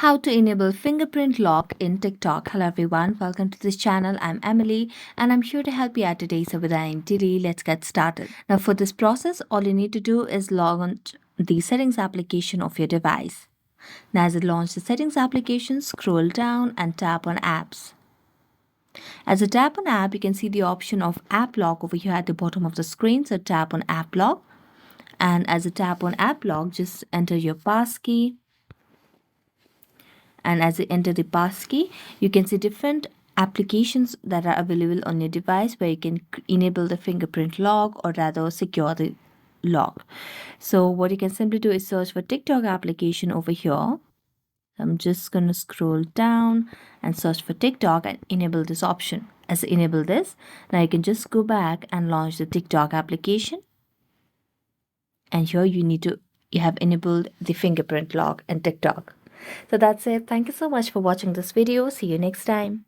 How to enable fingerprint lock in TikTok. Hello everyone, welcome to this channel. I'm Emily and I'm here to help you out today. So without any delay, let's get started. Now for this process, all you need to do is log on to the settings application of your device. Now as it launches the settings application, scroll down and tap on apps. As you tap on app, you can see the option of app lock over here at the bottom of the screen. So tap on app lock, and as you tap on app lock, just enter your passkey. And as you enter the passkey, you can see different applications that are available on your device where you can enable the fingerprint lock or rather secure the lock. So what you can simply do is search for TikTok application over here. I'm just going to scroll down and search for TikTok and enable this option. As you enable this, now you can just go back and launch the TikTok application. And here you have enabled the fingerprint lock in TikTok. So that's it. Thank you so much for watching this video. See you next time.